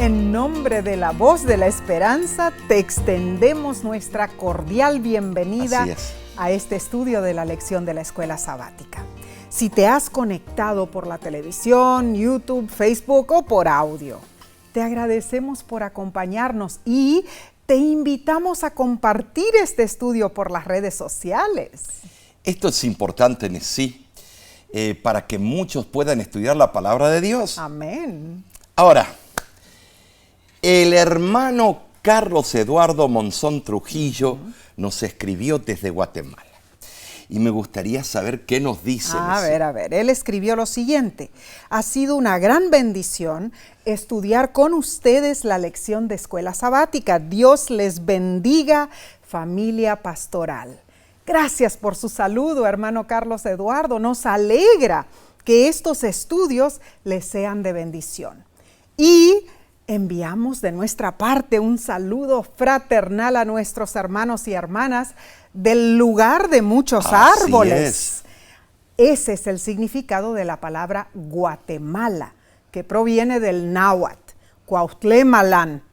En nombre de la Voz de la Esperanza, te extendemos nuestra cordial bienvenida a este estudio de la lección de la Escuela Sabática. Si te has conectado por la televisión, YouTube, Facebook o por audio, te agradecemos por acompañarnos y te invitamos a compartir este estudio por las redes sociales. Esto es importante en sí, para que muchos puedan estudiar la palabra de Dios. Amén. Ahora, el hermano Carlos Eduardo Monzón Trujillo nos escribió desde Guatemala. Y me gustaría saber qué nos dice. A ver, él escribió lo siguiente: ha sido una gran bendición estudiar con ustedes la lección de Escuela Sabática. Dios les bendiga, familia pastoral. Gracias por su saludo, hermano Carlos Eduardo. Nos alegra que estos estudios les sean de bendición. Y enviamos de nuestra parte un saludo fraternal a nuestros hermanos y hermanas del lugar de muchos árboles. Ese es el significado de la palabra Guatemala, que proviene del náhuatl, Cuauhtlemalán.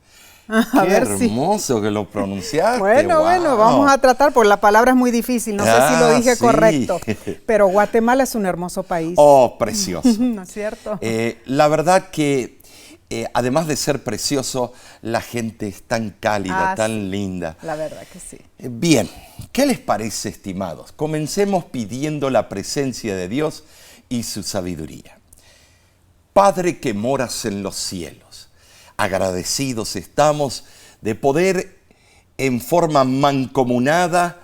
Qué hermoso que lo pronunciaste. Bueno, vamos a tratar, porque la palabra es muy difícil, no sé si lo dije correcto, pero Guatemala es un hermoso país. Oh, precioso. ¿No es cierto? La verdad que además de ser precioso, la gente es tan cálida, tan linda. La verdad que sí. Bien, ¿qué les parece, estimados? Comencemos pidiendo la presencia de Dios y su sabiduría. Padre que moras en los cielos, agradecidos estamos de poder en forma mancomunada,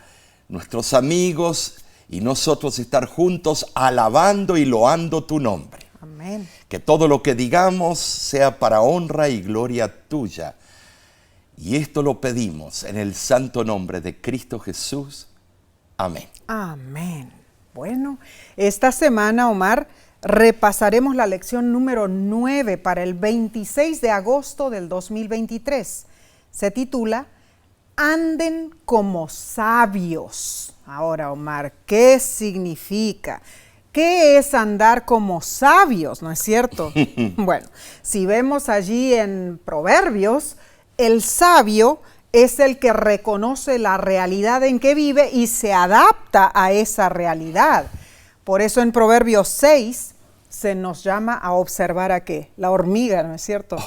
nuestros amigos y nosotros estar juntos alabando y loando tu nombre. Amén. Que todo lo que digamos sea para honra y gloria tuya. Y esto lo pedimos en el santo nombre de Cristo Jesús. Amén. Amén. Bueno, esta semana, Omar, repasaremos la lección número 9 para el 26 de agosto del 2023. Se titula Anden como sabios. Ahora, Omar, ¿qué significa? ¿Qué es andar como sabios? ¿No es cierto? Bueno, si vemos allí en Proverbios, el sabio es el que reconoce la realidad en que vive y se adapta a esa realidad. Por eso en Proverbios 6 se nos llama a observar a ¿qué? La hormiga, ¿no es cierto?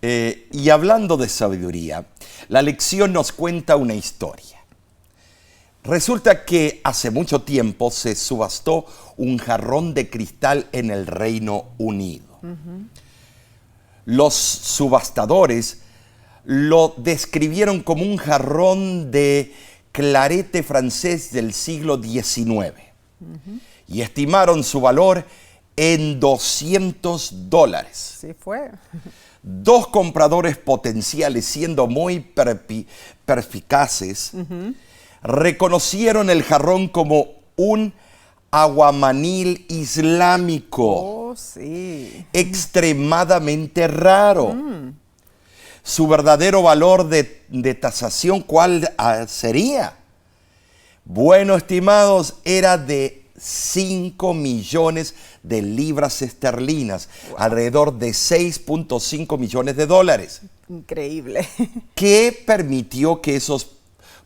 Y hablando de sabiduría, la lección nos cuenta una historia. Resulta que hace mucho tiempo se subastó un jarrón de cristal en el Reino Unido. Los subastadores lo describieron como un jarrón de clarete francés del siglo XIX y estimaron su valor en $200. Sí fue. Dos compradores potenciales, siendo muy perspicaces, reconocieron el jarrón como un aguamanil islámico. Oh, sí. Extremadamente raro. Su verdadero valor de tasación, ¿cuál sería? Bueno, estimados, era de 5 millones de libras esterlinas, alrededor de 6.5 millones de dólares. Increíble. ¿Qué permitió que esos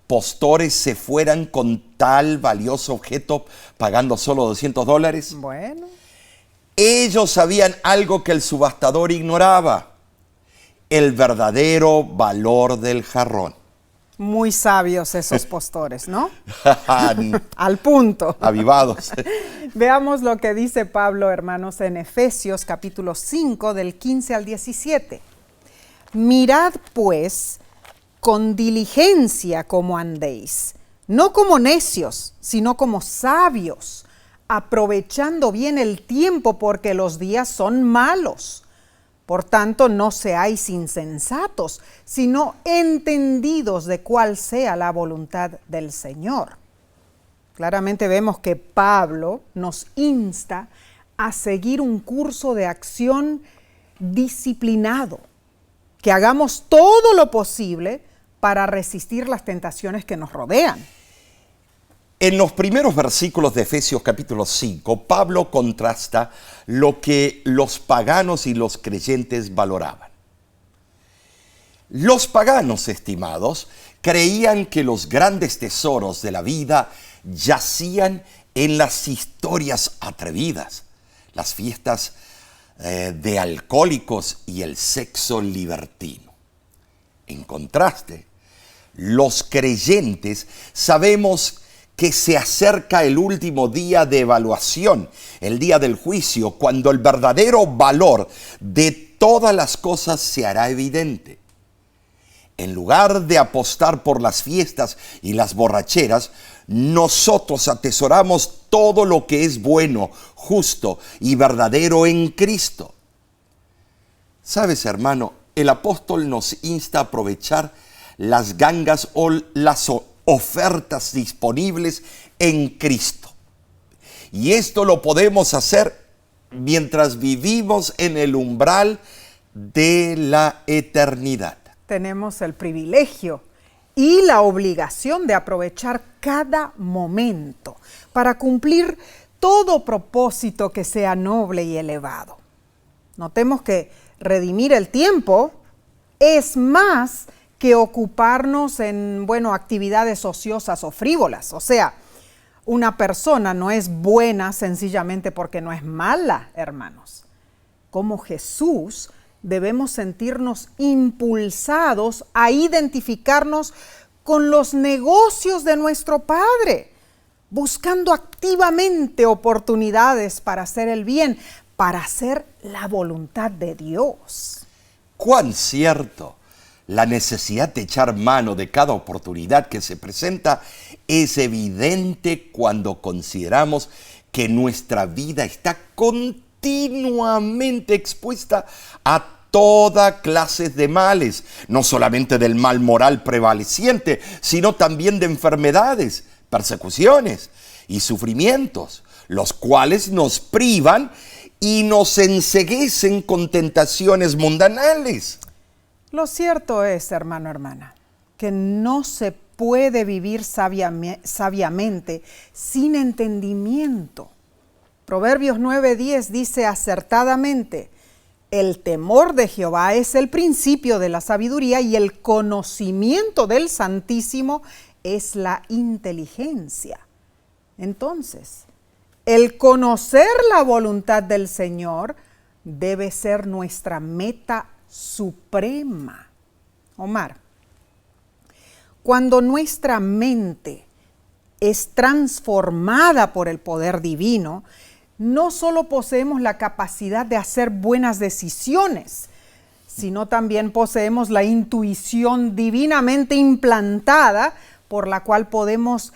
postores se fueran con tal valioso objeto pagando solo $200? Bueno. Ellos sabían algo que el subastador ignoraba: el verdadero valor del jarrón. Muy sabios esos postores, ¿no? Al punto. Avivados. Veamos lo que dice Pablo, hermanos, en Efesios capítulo 5 del 15 al 17. Mirad pues con diligencia cómo andéis, no como necios, sino como sabios, aprovechando bien el tiempo porque los días son malos. Por tanto, no seáis insensatos, sino entendidos de cuál sea la voluntad del Señor. Claramente vemos que Pablo nos insta a seguir un curso de acción disciplinado, que hagamos todo lo posible para resistir las tentaciones que nos rodean. En los primeros versículos de Efesios capítulo 5, Pablo contrasta lo que los paganos y los creyentes valoraban. Los paganos, estimados, creían que los grandes tesoros de la vida yacían en las historias atrevidas, las fiestas de alcohólicos y el sexo libertino. En contraste, los creyentes sabemos que se acerca el último día de evaluación, el día del juicio, cuando el verdadero valor de todas las cosas se hará evidente. En lugar de apostar por las fiestas y las borracheras, nosotros atesoramos todo lo que es bueno, justo y verdadero en Cristo. ¿Sabes, hermano? El apóstol nos insta a aprovechar las gangas o las ofertas disponibles en Cristo. Y esto lo podemos hacer mientras vivimos en el umbral de la eternidad. Tenemos el privilegio y la obligación de aprovechar cada momento para cumplir todo propósito que sea noble y elevado. Notemos que redimir el tiempo es más que ocuparnos en, actividades ociosas o frívolas. O sea, una persona no es buena sencillamente porque no es mala, hermanos. Como Jesús, debemos sentirnos impulsados a identificarnos con los negocios de nuestro Padre, buscando activamente oportunidades para hacer el bien, para hacer la voluntad de Dios. ¡Cuán cierto! La necesidad de echar mano de cada oportunidad que se presenta es evidente cuando consideramos que nuestra vida está continuamente expuesta a toda clase de males, no solamente del mal moral prevaleciente, sino también de enfermedades, persecuciones y sufrimientos, los cuales nos privan y nos enceguecen con tentaciones mundanales. Lo cierto es, hermano, hermana, que no se puede vivir sabiamente sin entendimiento. Proverbios 9:10 dice acertadamente: el temor de Jehová es el principio de la sabiduría y el conocimiento del Santísimo es la inteligencia. Entonces, el conocer la voluntad del Señor debe ser nuestra meta suprema. Omar, cuando nuestra mente es transformada por el poder divino, no solo poseemos la capacidad de hacer buenas decisiones, sino también poseemos la intuición divinamente implantada por la cual podemos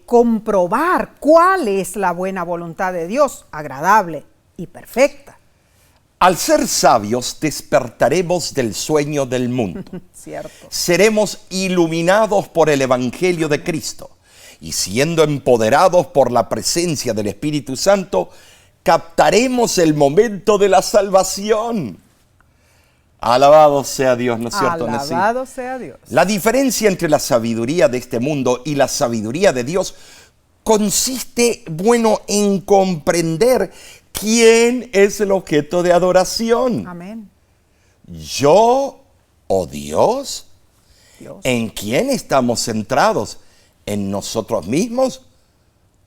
comprobar cuál es la buena voluntad de Dios, agradable y perfecta. Al ser sabios, despertaremos del sueño del mundo. Cierto. Seremos iluminados por el Evangelio de Cristo y siendo empoderados por la presencia del Espíritu Santo, captaremos el momento de la salvación. Alabado sea Dios, ¿no es cierto? Alabado sea Dios. La diferencia entre la sabiduría de este mundo y la sabiduría de Dios consiste, en comprender quién es el objeto de adoración. Amén. ¿Yo o Dios? Dios. ¿En quién estamos centrados? ¿En nosotros mismos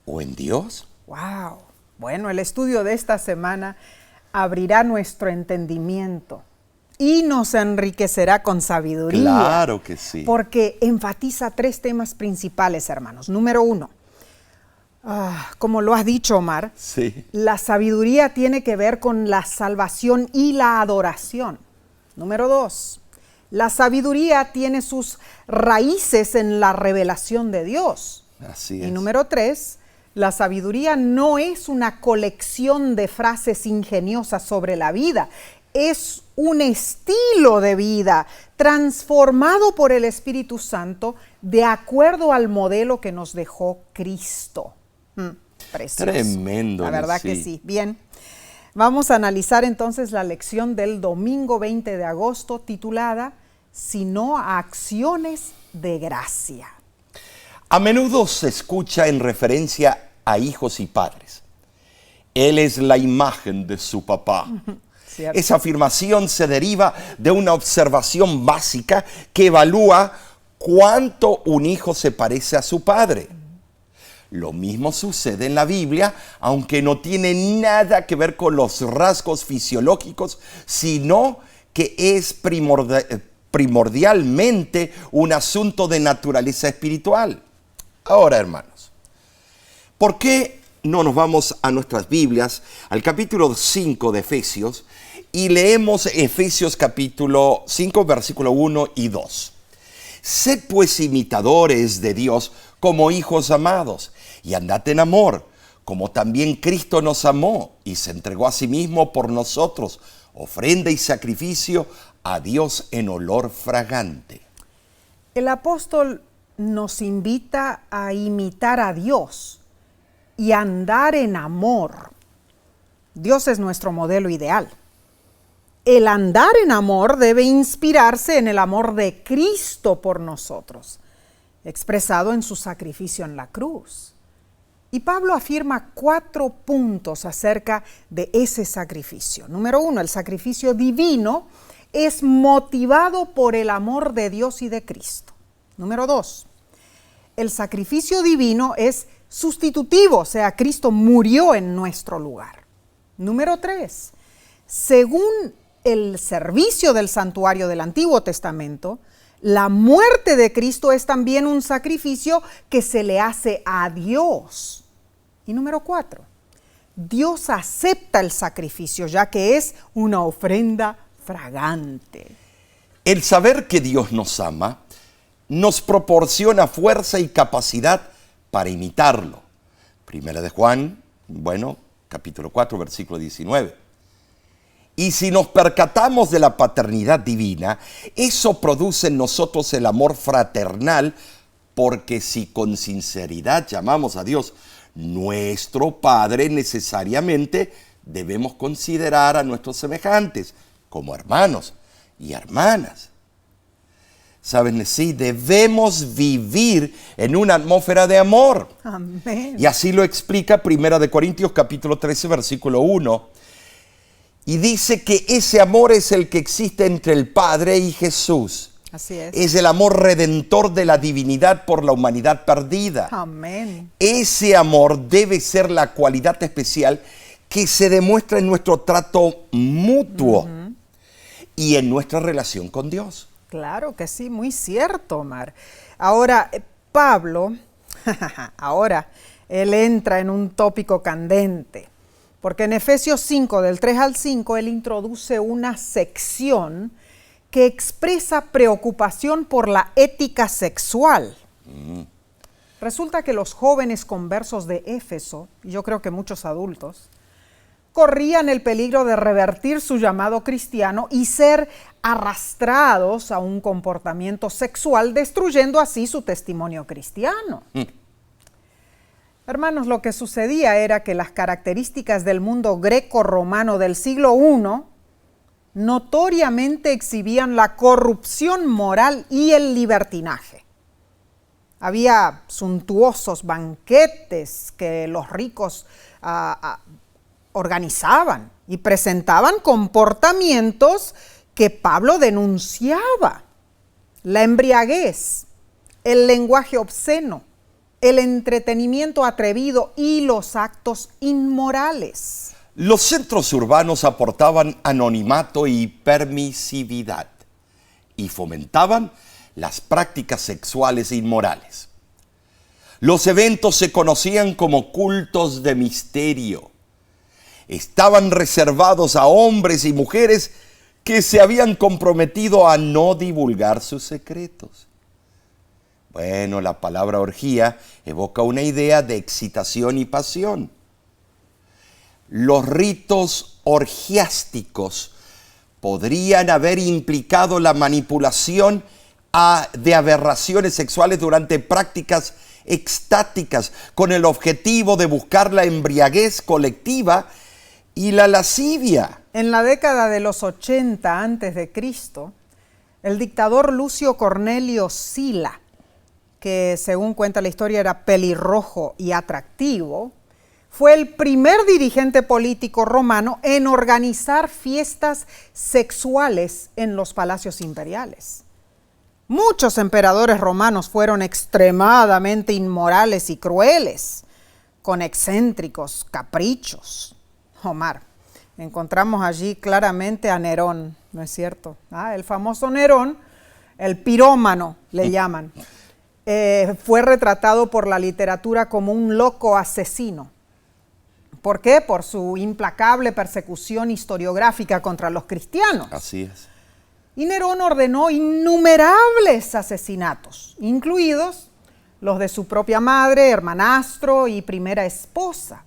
o en Dios? Wow. Bueno, el estudio de esta semana abrirá nuestro entendimiento y nos enriquecerá con sabiduría. Claro que sí. Porque enfatiza 3 temas principales, hermanos. Número 1, como lo has dicho, Omar, Sí. la sabiduría tiene que ver con la salvación y la adoración. Número 2, la sabiduría tiene sus raíces en la revelación de Dios. Así es. Y número 3, la sabiduría no es una colección de frases ingeniosas sobre la vida, es un estilo de vida transformado por el Espíritu Santo de acuerdo al modelo que nos dejó Cristo. Precioso. Tremendo. La verdad que sí. sí. Bien, vamos a analizar entonces la lección del domingo 20 de agosto titulada "Sino a acciones de gracia". A menudo se escucha en referencia a hijos y padres. Él es la imagen de su papá. ¿Cierto? Esa afirmación se deriva de una observación básica que evalúa cuánto un hijo se parece a su padre. Lo mismo sucede en la Biblia, aunque no tiene nada que ver con los rasgos fisiológicos, sino que es primordialmente un asunto de naturaleza espiritual. Ahora, hermanos, ¿por qué no nos vamos a nuestras Biblias, al capítulo 5 de Efesios, y leemos Efesios capítulo 5, versículo 1 y 2? Sed pues imitadores de Dios como hijos amados, y andad en amor, como también Cristo nos amó y se entregó a sí mismo por nosotros, ofrenda y sacrificio a Dios en olor fragante. El apóstol nos invita a imitar a Dios y andar en amor. Dios es nuestro modelo ideal. El andar en amor debe inspirarse en el amor de Cristo por nosotros, expresado en su sacrificio en la cruz. Y Pablo afirma 4 puntos acerca de ese sacrificio. Número 1, el sacrificio divino es motivado por el amor de Dios y de Cristo. Número 2, el sacrificio divino es sustitutivo, o sea, Cristo murió en nuestro lugar. Número 3, según el servicio del santuario del Antiguo Testamento, la muerte de Cristo es también un sacrificio que se le hace a Dios. Y número 4, Dios acepta el sacrificio, ya que es una ofrenda fragante. El saber que Dios nos ama nos proporciona fuerza y capacidad para imitarlo. Primera de Juan, capítulo 4, versículo 19. Y si nos percatamos de la paternidad divina, eso produce en nosotros el amor fraternal, porque si con sinceridad llamamos a Dios nuestro Padre, necesariamente debemos considerar a nuestros semejantes como hermanos y hermanas. ¿Saben? Sí, debemos vivir en una atmósfera de amor. Amén. Y así lo explica 1 Corintios capítulo 13, versículo 1. Y dice que ese amor es el que existe entre el Padre y Jesús. Así es. Es el amor redentor de la divinidad por la humanidad perdida. Amén. Ese amor debe ser la cualidad especial que se demuestra en nuestro trato mutuo y en nuestra relación con Dios. Claro que sí, muy cierto, Omar. Ahora, Pablo, él entra en un tópico candente, porque en Efesios 5, del 3 al 5, él introduce una sección que expresa preocupación por la ética sexual. Resulta que los jóvenes conversos de Éfeso, y yo creo que muchos adultos, corrían el peligro de revertir su llamado cristiano y ser arrastrados a un comportamiento sexual, destruyendo así su testimonio cristiano. Hermanos, lo que sucedía era que las características del mundo greco-romano del siglo I notoriamente exhibían la corrupción moral y el libertinaje. Había suntuosos banquetes que los ricos organizaban y presentaban comportamientos que Pablo denunciaba: la embriaguez, el lenguaje obsceno, el entretenimiento atrevido y los actos inmorales. Los centros urbanos aportaban anonimato y permisividad y fomentaban las prácticas sexuales inmorales. Los eventos se conocían como cultos de misterio. Estaban reservados a hombres y mujeres que se habían comprometido a no divulgar sus secretos. Bueno, la palabra orgía evoca una idea de excitación y pasión. Los ritos orgiásticos podrían haber implicado la manipulación de aberraciones sexuales durante prácticas extáticas con el objetivo de buscar la embriaguez colectiva y la lascivia. En la década de los 80 a.C., el dictador Lucio Cornelio Sila que según cuenta la historia era pelirrojo y atractivo, fue el primer dirigente político romano en organizar fiestas sexuales en los palacios imperiales. Muchos emperadores romanos fueron extremadamente inmorales y crueles, con excéntricos caprichos. Omar, encontramos allí claramente a Nerón, ¿no es cierto? El famoso Nerón, el pirómano le llaman, fue retratado por la literatura como un loco asesino. ¿Por qué? Por su implacable persecución historiográfica contra los cristianos. Así es. Y Nerón ordenó innumerables asesinatos, incluidos los de su propia madre, hermanastro y primera esposa.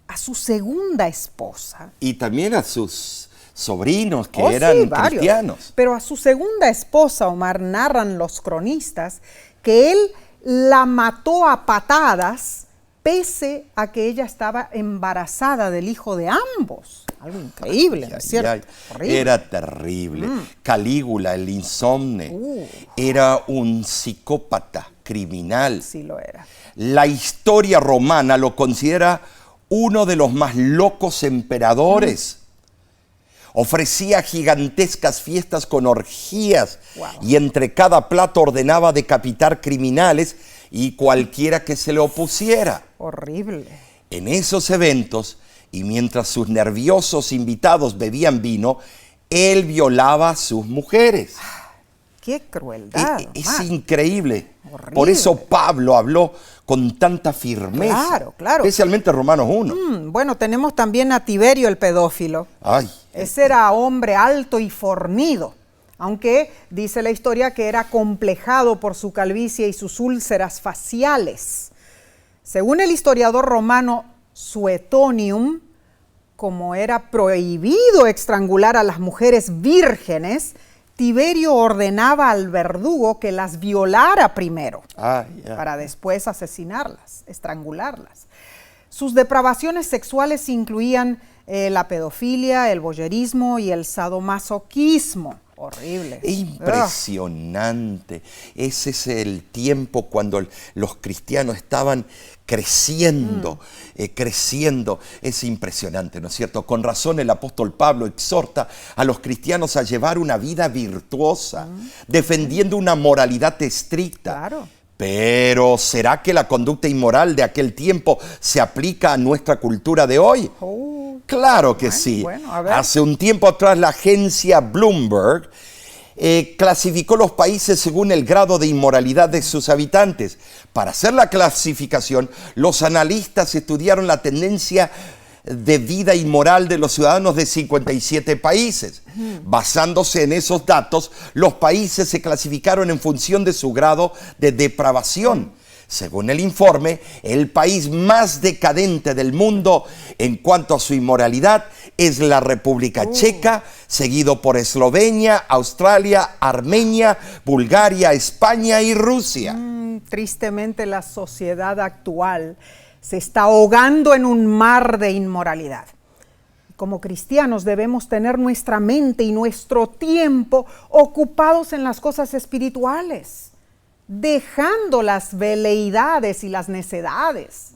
A su segunda esposa. Y también a sus sobrinos que eran cristianos. Pero a su segunda esposa, Omar, narran los cronistas que él la mató a patadas pese a que ella estaba embarazada del hijo de ambos. Algo increíble, ¿no es cierto? Era terrible. Calígula, el insomne, era un psicópata criminal. Sí lo era. La historia romana lo considera uno de los más locos emperadores. Ofrecía gigantescas fiestas con orgías y entre cada plato ordenaba decapitar criminales y cualquiera que se le opusiera. Horrible. En esos eventos, y mientras sus nerviosos invitados bebían vino, él violaba a sus mujeres. ¡Qué crueldad! Es increíble. Horrible. Por eso Pablo habló con tanta firmeza. Claro, claro. Especialmente Romanos 1. Bueno, tenemos también a Tiberio el pedófilo. Ese era hombre alto y fornido, aunque dice la historia que era complejado por su calvicie y sus úlceras faciales. Según el historiador romano Suetonium, como era prohibido estrangular a las mujeres vírgenes, Tiberio ordenaba al verdugo que las violara primero, para después asesinarlas, estrangularlas. Sus depravaciones sexuales incluían la pedofilia, el voyerismo y el sadomasoquismo. Horrible. Impresionante. Ese es el tiempo cuando los cristianos estaban creciendo, creciendo. Es impresionante, ¿no es cierto? Con razón el apóstol Pablo exhorta a los cristianos a llevar una vida virtuosa, defendiendo una moralidad estricta. Claro. Pero ¿será que la conducta inmoral de aquel tiempo se aplica a nuestra cultura de hoy? Claro que sí. Hace un tiempo atrás la agencia Bloomberg clasificó los países según el grado de inmoralidad de sus habitantes. Para hacer la clasificación, los analistas estudiaron la tendencia de vida inmoral de los ciudadanos de 57 países. Basándose en esos datos, los países se clasificaron en función de su grado de depravación. Según el informe, el país más decadente del mundo en cuanto a su inmoralidad es la República Checa, seguido por Eslovenia, Australia, Armenia, Bulgaria, España y Rusia. Tristemente, la sociedad actual se está ahogando en un mar de inmoralidad. Como cristianos debemos tener nuestra mente y nuestro tiempo ocupados en las cosas espirituales, dejando las veleidades y las necedades.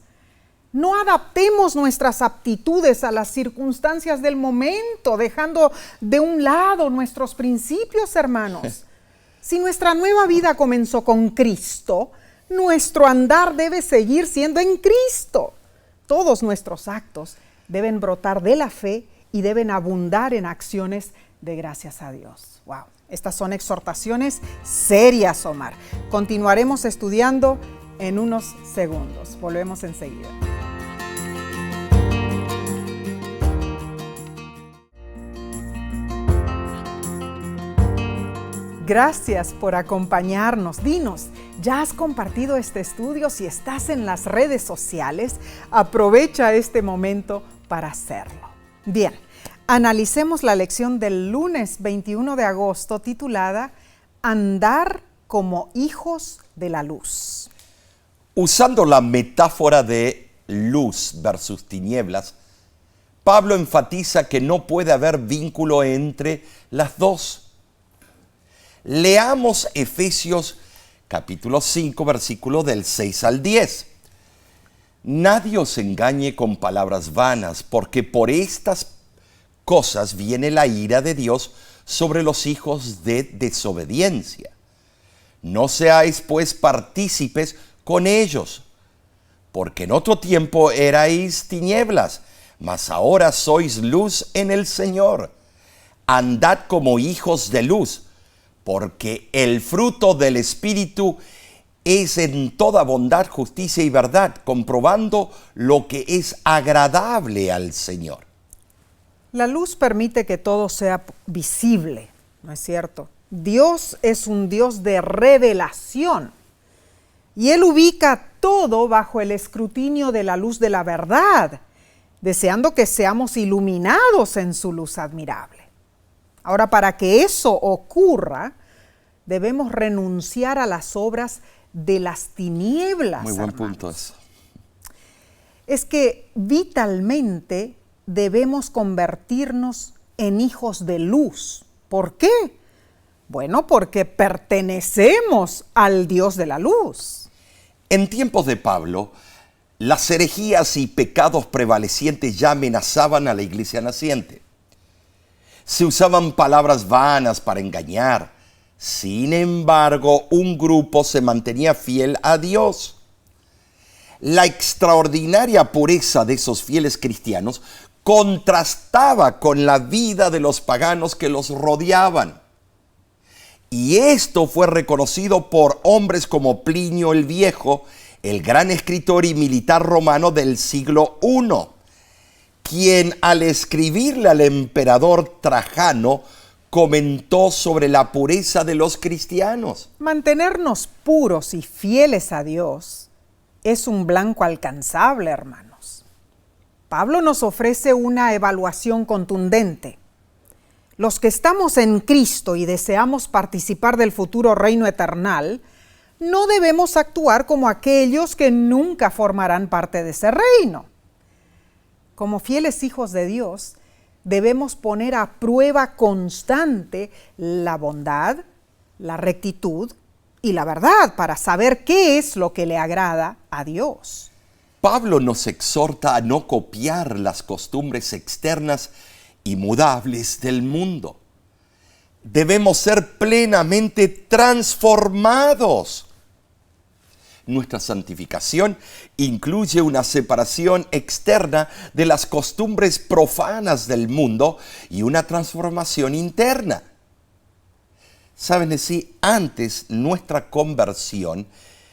No adaptemos nuestras aptitudes a las circunstancias del momento, dejando de un lado nuestros principios, hermanos. Si nuestra nueva vida comenzó con Cristo, nuestro andar debe seguir siendo en Cristo. Todos nuestros actos deben brotar de la fe y deben abundar en acciones de gracias a Dios. ¡Wow! Estas son exhortaciones serias, Omar. Continuaremos estudiando en unos segundos. Volvemos enseguida. Gracias por acompañarnos. Dinos, ¿ya has compartido este estudio? Si estás en las redes sociales, aprovecha este momento para hacerlo. Bien, analicemos la lección del lunes 21 de agosto titulada Andar como hijos de la luz. Usando la metáfora de luz versus tinieblas, Pablo enfatiza que no puede haber vínculo entre las dos. Leamos Efesios capítulo 5, versículo del 6 al 10. Nadie os engañe con palabras vanas, porque por estas cosas viene la ira de Dios sobre los hijos de desobediencia. No seáis pues partícipes con ellos, porque en otro tiempo erais tinieblas, mas ahora sois luz en el Señor. Andad como hijos de luz, porque el fruto del Espíritu es en toda bondad, justicia y verdad, comprobando lo que es agradable al Señor. La luz permite que todo sea visible, ¿no es cierto? Dios es un Dios de revelación y Él ubica todo bajo el escrutinio de la luz de la verdad, deseando que seamos iluminados en su luz admirable. Ahora, para que eso ocurra, debemos renunciar a las obras de las tinieblas. Muy buen hermanos. punto eso. Es que vitalmente debemos convertirnos en hijos de luz. ¿Por qué? Bueno, porque pertenecemos al Dios de la luz. En tiempos de Pablo, las herejías y pecados prevalecientes ya amenazaban a la iglesia naciente. Se usaban palabras vanas para engañar. Sin embargo, un grupo se mantenía fiel a Dios. La extraordinaria pureza de esos fieles cristianos contrastaba con la vida de los paganos que los rodeaban. Y esto fue reconocido por hombres como Plinio el Viejo, el gran escritor y militar romano del siglo I, quien al escribirle al emperador Trajano comentó sobre la pureza de los cristianos. Mantenernos puros y fieles a Dios es un blanco alcanzable, hermanos. Pablo nos ofrece una evaluación contundente. Los que estamos en Cristo y deseamos participar del futuro reino eternal, no debemos actuar como aquellos que nunca formarán parte de ese reino. Como fieles hijos de Dios, debemos poner a prueba constante la bondad, la rectitud y la verdad para saber qué es lo que le agrada a Dios. Pablo nos exhorta a no copiar las costumbres externas y mudables del mundo. Debemos ser plenamente transformados. Nuestra santificación incluye una separación externa de las costumbres profanas del mundo y una transformación interna. Saben decir, antes nuestra conversión,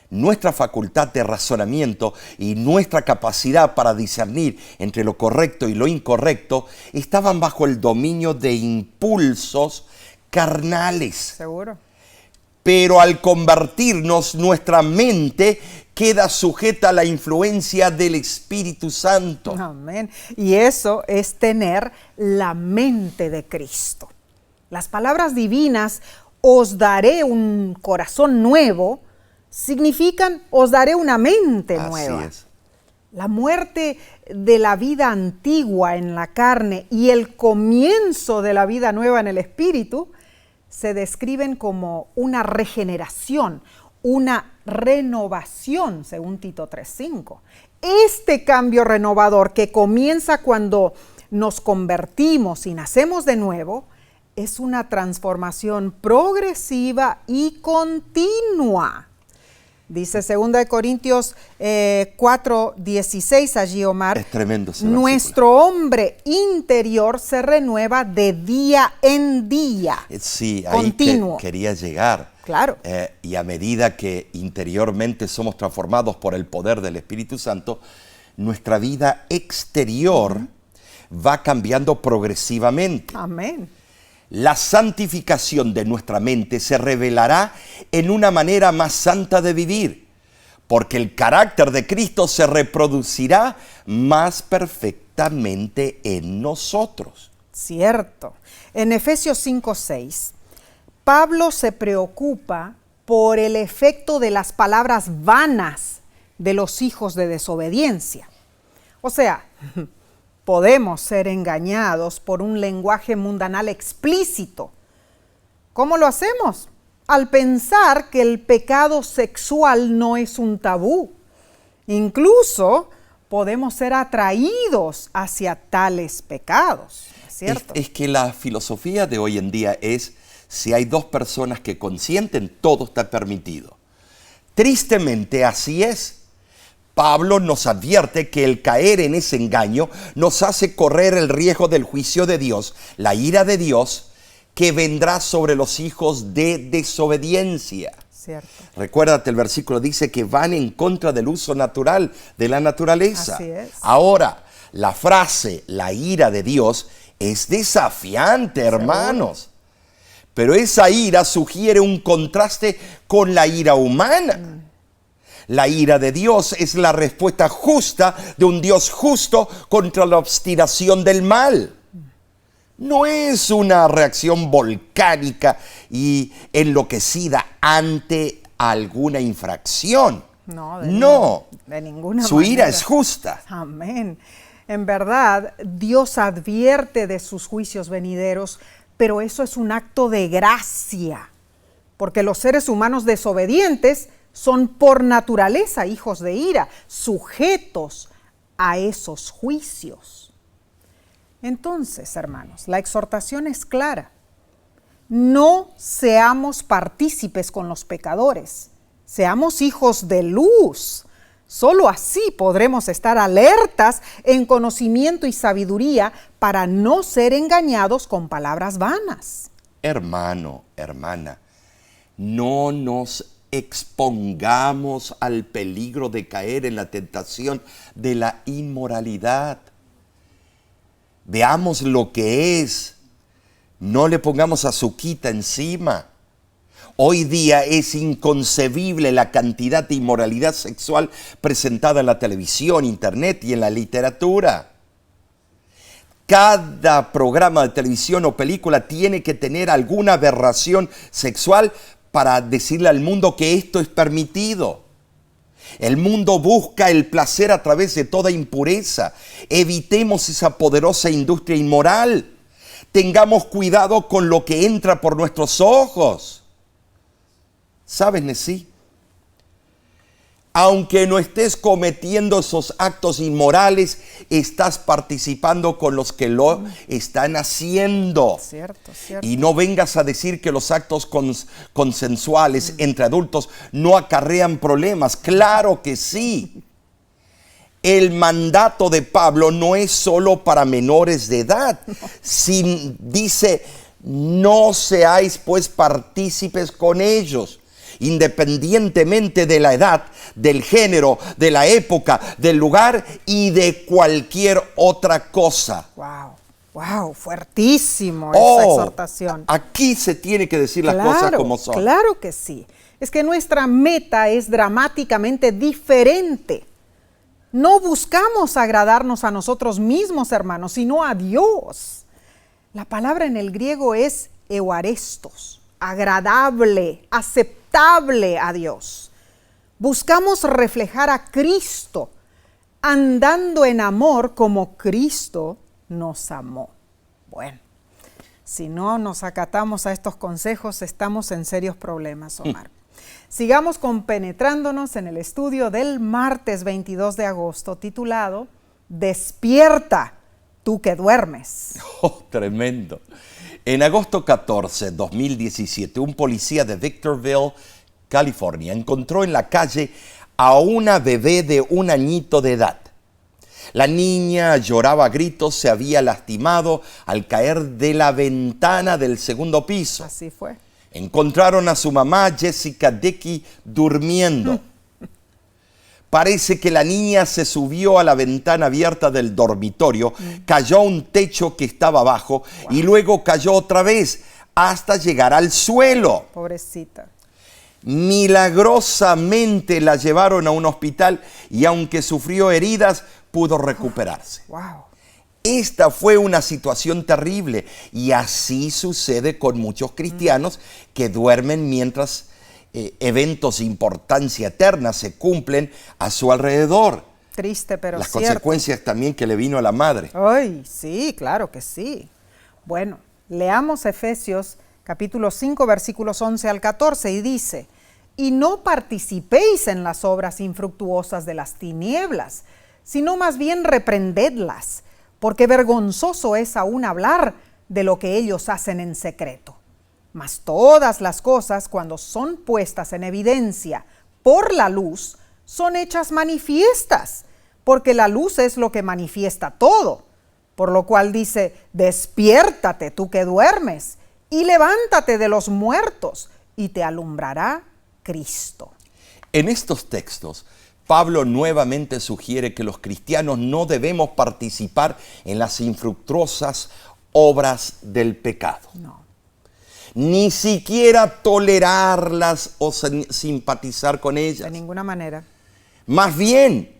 nuestra facultad de razonamiento y nuestra capacidad para discernir entre lo correcto y lo incorrecto estaban bajo el dominio de impulsos carnales. ¿Seguro? Pero al convertirnos, nuestra mente queda sujeta a la influencia del Espíritu Santo. Amén. Y eso es tener la mente de Cristo. Las palabras divinas, os daré un corazón nuevo, significan os daré una mente nueva. Así es. La muerte de la vida antigua en la carne y el comienzo de la vida nueva en el Espíritu se describen como una regeneración, una renovación, según Tito 3:5. Este cambio renovador que comienza cuando nos convertimos y nacemos de nuevo, es una transformación progresiva y continua. Dice 2 Corintios 4:16 allí, Omar. Es tremendo ese nuestro hombre interior se renueva de día en día. Sí, ahí continuo. Quería llegar. Claro. Y a medida que interiormente somos transformados por el poder del Espíritu Santo, nuestra vida exterior va cambiando progresivamente. Amén. La santificación de nuestra mente se revelará en una manera más santa de vivir, porque el carácter de Cristo se reproducirá más perfectamente en nosotros. Cierto. En Efesios 5:6, Pablo se preocupa por el efecto de las palabras vanas de los hijos de desobediencia. O sea, podemos ser engañados por un lenguaje mundanal explícito. ¿Cómo lo hacemos? al pensar que el pecado sexual no es un tabú. Incluso podemos ser atraídos hacia tales pecados, ¿es cierto? Es que la filosofía de hoy en día es, si hay dos personas que consienten, todo está permitido. Tristemente así es. Pablo nos advierte que el caer en ese engaño nos hace correr el riesgo del juicio de Dios, la ira de Dios, que vendrá sobre los hijos de desobediencia. Cierto. Recuérdate, el versículo dice que van en contra del uso natural de la naturaleza. Así es. Ahora, la frase, la ira de Dios, es desafiante, hermanos. Pero esa ira sugiere un contraste con la ira humana. La ira de Dios es la respuesta justa de un Dios justo contra la obstinación del mal. No es una reacción volcánica y enloquecida ante alguna infracción. No, de ninguna Su manera. ira es justa. Amén. En verdad, Dios advierte de sus juicios venideros, pero eso es un acto de gracia, porque los seres humanos desobedientes son por naturaleza hijos de ira, sujetos a esos juicios. Entonces, hermanos, la exhortación es clara. No seamos partícipes con los pecadores, seamos hijos de luz. Solo así podremos estar alertas en conocimiento y sabiduría para no ser engañados con palabras vanas. Hermano, hermana, no nos expongamos al peligro de caer en la tentación de la inmoralidad. Veamos lo que es. No le pongamos azuquita encima. Hoy día es inconcebible la cantidad de inmoralidad sexual presentada en la televisión, internet y en la literatura. Cada programa de televisión o película tiene que tener alguna aberración sexual para decirle al mundo que esto es permitido. El mundo busca el placer a través de toda impureza. Evitemos esa poderosa industria inmoral. Tengamos cuidado con lo que entra por nuestros ojos. ¿Sabes, Nesí? Aunque no estés cometiendo esos actos inmorales, estás participando con los que lo están haciendo. Cierto, cierto. Y no vengas a decir que los actos consensuales entre adultos no acarrean problemas. Claro que sí. El mandato de Pablo no es solo para menores de edad. Dice, no seáis pues partícipes con ellos. Independientemente de la edad, del género, de la época, del lugar y de cualquier otra cosa. Wow, fuertísimo esa exhortación. Aquí se tiene que decir las cosas como son. Claro que sí. Es que nuestra meta es dramáticamente diferente. No buscamos agradarnos a nosotros mismos, hermanos, sino a Dios. La palabra en el griego es euarestos, agradable, aceptable a Dios. Buscamos reflejar a Cristo, andando en amor como Cristo nos amó. Bueno, si no nos acatamos a estos consejos, estamos en serios problemas, Omar. Sigamos compenetrándonos en el estudio del martes 22 de agosto, titulado Despierta, tú que duermes. Oh, tremendo. En agosto 14, 2017, un policía de Victorville, California, encontró en la calle a una bebé de 1 añito de edad. La niña lloraba a gritos, se había lastimado al caer de la ventana del segundo piso. Así fue. Encontraron a su mamá, Jessica Dickey, durmiendo. Parece que la niña se subió a la ventana abierta del dormitorio, cayó a un techo que estaba abajo y luego cayó otra vez hasta llegar al suelo. Pobrecita. Milagrosamente la llevaron a un hospital y aunque sufrió heridas, pudo recuperarse. Wow. Esta fue una situación terrible y así sucede con muchos cristianos que duermen mientras eventos de importancia eterna se cumplen a su alrededor. Triste, pero Las cierto. consecuencias también que le vino a la madre. Ay, sí, claro que sí. Bueno, leamos Efesios capítulo 5, versículos 11 al 14, y dice: y no participéis en las obras infructuosas de las tinieblas, sino más bien reprendedlas, porque vergonzoso es aún hablar de lo que ellos hacen en secreto. Mas todas las cosas, cuando son puestas en evidencia por la luz, son hechas manifiestas, porque la luz es lo que manifiesta todo. Por lo cual dice: despiértate tú que duermes, y levántate de los muertos, y te alumbrará Cristo. En estos textos, Pablo nuevamente sugiere que los cristianos no debemos participar en las infructuosas obras del pecado. No. Ni siquiera tolerarlas o simpatizar con ellas. De ninguna manera. Más bien,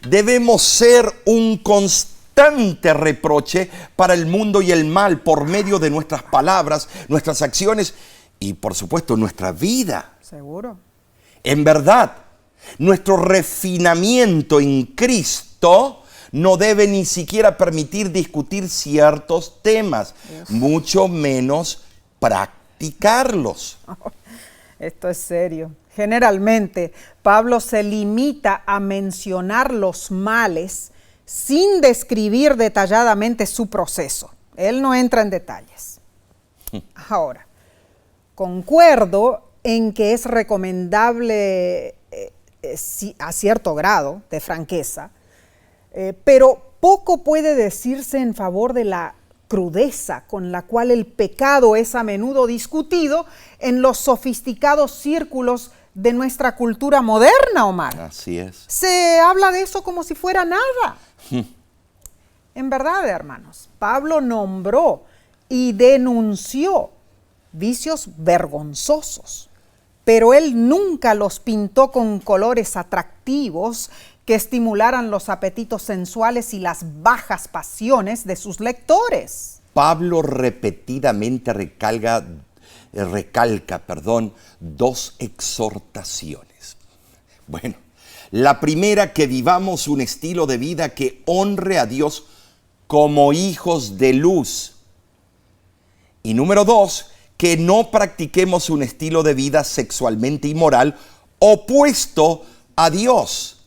debemos ser un constante reproche para el mundo y el mal por medio de nuestras palabras, nuestras acciones y, por supuesto, nuestra vida. Seguro. En verdad, nuestro refinamiento en Cristo no debe ni siquiera permitir discutir ciertos temas, mucho menos practicarlos. Esto es serio. Generalmente, Pablo se limita a mencionar los males sin describir detalladamente su proceso. Él no entra en detalles. Ahora, concuerdo en que es recomendable a cierto grado de franqueza, pero poco puede decirse en favor de la crudeza con la cual el pecado es a menudo discutido en los sofisticados círculos de nuestra cultura moderna, Omar. Así es. Se habla de eso como si fuera nada. En verdad, hermanos, Pablo nombró y denunció vicios vergonzosos, pero él nunca los pintó con colores atractivos que estimularan los apetitos sensuales y las bajas pasiones de sus lectores. Pablo repetidamente recalca, dos exhortaciones. Bueno, la primera, que vivamos un estilo de vida que honre a Dios como hijos de luz. Y número 2, que no practiquemos un estilo de vida sexualmente inmoral opuesto a Dios.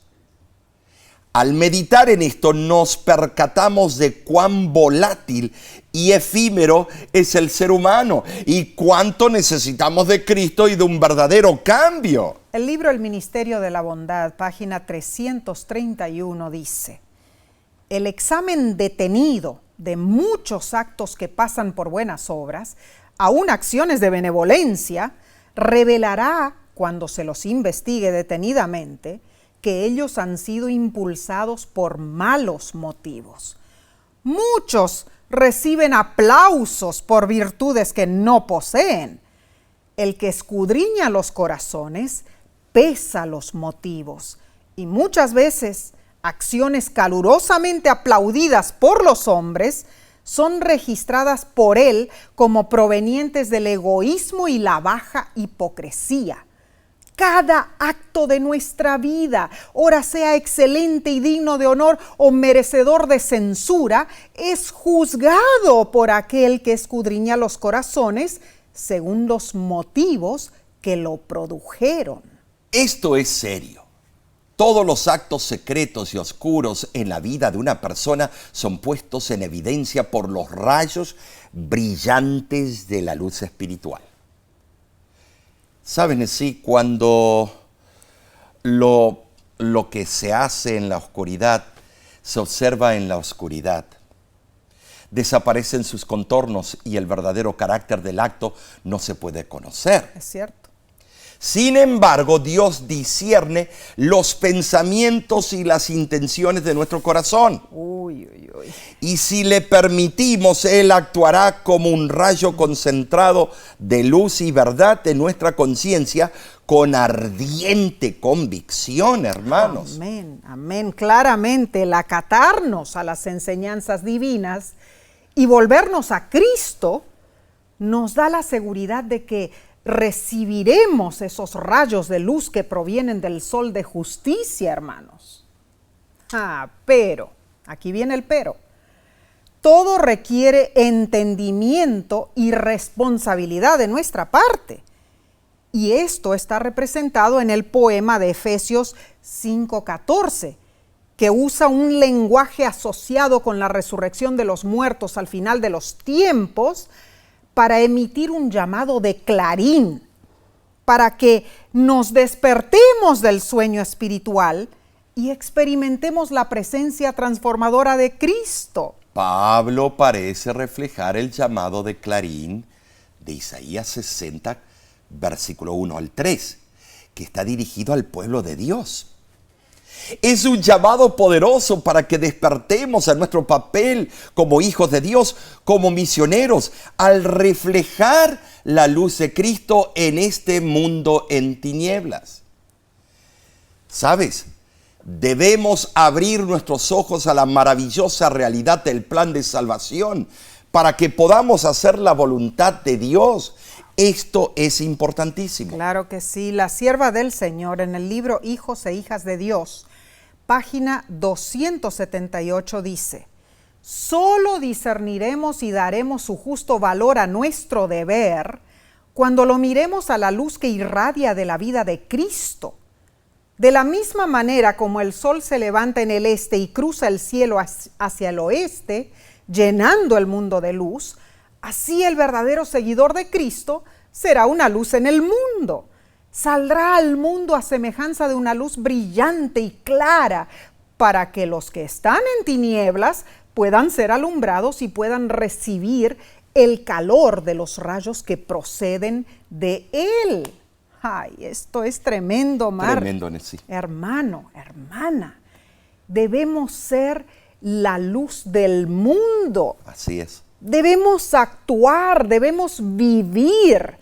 Al meditar en esto nos percatamos de cuán volátil y efímero es el ser humano y cuánto necesitamos de Cristo y de un verdadero cambio. El libro El Ministerio de la Bondad, página 331, dice: el examen detenido de muchos actos que pasan por buenas obras, aún acciones de benevolencia, revelará, cuando se los investigue detenidamente, que ellos han sido impulsados por malos motivos. Muchos reciben aplausos por virtudes que no poseen. El que escudriña los corazones pesa los motivos, y muchas veces acciones calurosamente aplaudidas por los hombres son registradas por él como provenientes del egoísmo y la baja hipocresía. Cada acto de nuestra vida, ora sea excelente y digno de honor o merecedor de censura, es juzgado por aquel que escudriña los corazones según los motivos que lo produjeron. Esto es serio. Todos los actos secretos y oscuros en la vida de una persona son puestos en evidencia por los rayos brillantes de la luz espiritual. Saben, sí, cuando lo que se hace en la oscuridad se observa en la oscuridad, desaparecen sus contornos y el verdadero carácter del acto no se puede conocer. Es cierto. Sin embargo, Dios discierne los pensamientos y las intenciones de nuestro corazón. Y si le permitimos, Él actuará como un rayo concentrado de luz y verdad en nuestra conciencia con ardiente convicción, hermanos. Amén, amén. Claramente, el acatarnos a las enseñanzas divinas y volvernos a Cristo nos da la seguridad de que recibiremos esos rayos de luz que provienen del sol de justicia, hermanos. Pero, aquí viene el pero. todo requiere entendimiento y responsabilidad de nuestra parte. Y esto está representado en el poema de Efesios 5:14, que usa un lenguaje asociado con la resurrección de los muertos al final de los tiempos para emitir un llamado de clarín, para que nos despertemos del sueño espiritual y experimentemos la presencia transformadora de Cristo. Pablo parece reflejar el llamado de clarín de Isaías 60, versículo 1 al 3, que está dirigido al pueblo de Dios. Es un llamado poderoso para que despertemos a nuestro papel como hijos de Dios, como misioneros, al reflejar la luz de Cristo en este mundo en tinieblas. ¿Sabes? Debemos abrir nuestros ojos a la maravillosa realidad del plan de salvación para que podamos hacer la voluntad de Dios. Esto es importantísimo. Claro que sí. La sierva del Señor, en el libro Hijos e Hijas de Dios, página 278, dice: solo discerniremos y daremos su justo valor a nuestro deber cuando lo miremos a la luz que irradia de la vida de Cristo. De la misma manera como el sol se levanta en el este y cruza el cielo hacia el oeste, llenando el mundo de luz, así el verdadero seguidor de Cristo será una luz en el mundo. Saldrá al mundo a semejanza de una luz brillante y clara, para que los que están en tinieblas puedan ser alumbrados y puedan recibir el calor de los rayos que proceden de Él. Ay, esto es tremendo, Mar. Tremendo, sí. Hermano, hermana, debemos ser la luz del mundo. Así es. Debemos actuar, debemos vivir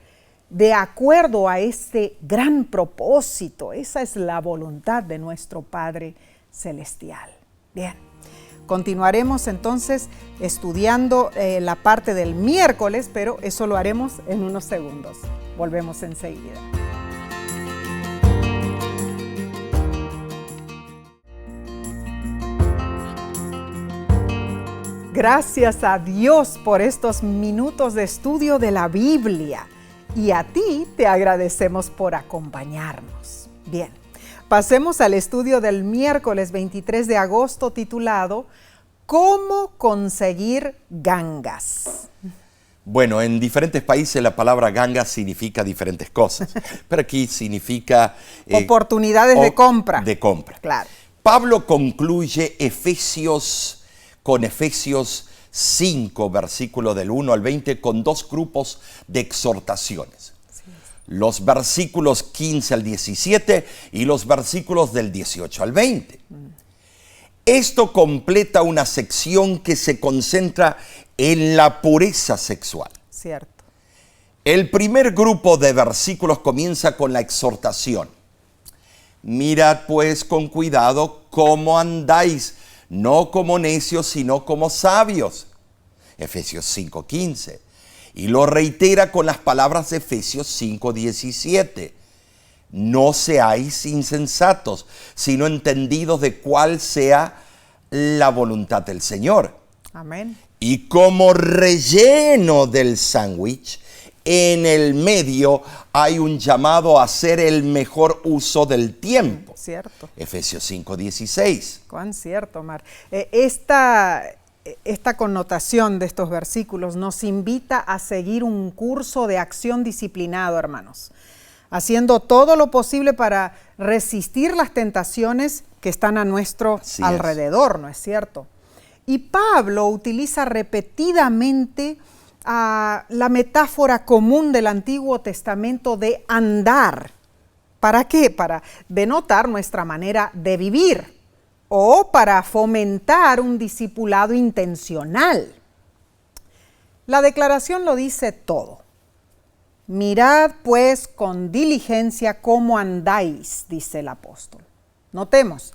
de acuerdo a este gran propósito. Esa es la voluntad de nuestro Padre Celestial. Bien, continuaremos entonces estudiando la parte del miércoles, pero eso lo haremos en unos segundos. Volvemos enseguida. Gracias a Dios por estos minutos de estudio de la Biblia. Y a ti te agradecemos por acompañarnos. Bien, pasemos al estudio del miércoles 23 de agosto titulado ¿Cómo conseguir gangas? Bueno, en diferentes países la palabra ganga significa diferentes cosas, pero aquí significa... oportunidades de compra. De compra. Claro. Pablo concluye con Efesios 5, versículo del 1 al 20, con dos grupos de exhortaciones. Los versículos 15 al 17 y los versículos del 18 al 20. Esto completa una sección que se concentra en la pureza sexual. Cierto. El primer grupo de versículos comienza con la exhortación. Mirad pues con cuidado cómo andáis, no como necios, sino como sabios. Efesios 5:15. Y lo reitera con las palabras de Efesios 5:17. No seáis insensatos, sino entendidos de cuál sea la voluntad del Señor. Amén. Y como relleno del sándwich, en el medio hay un llamado a hacer el mejor uso del tiempo. Cierto. Efesios 5:16. Cuán cierto, Mar. Esta connotación de estos versículos nos invita a seguir un curso de acción disciplinado, hermanos, haciendo todo lo posible para resistir las tentaciones que están a nuestro alrededor, ¿no es cierto? Y Pablo utiliza repetidamente la metáfora común del Antiguo Testamento de andar. ¿Para qué? Para denotar nuestra manera de vivir o para fomentar un discipulado intencional. La declaración lo dice todo. Mirad pues con diligencia cómo andáis, dice el apóstol. Notemos,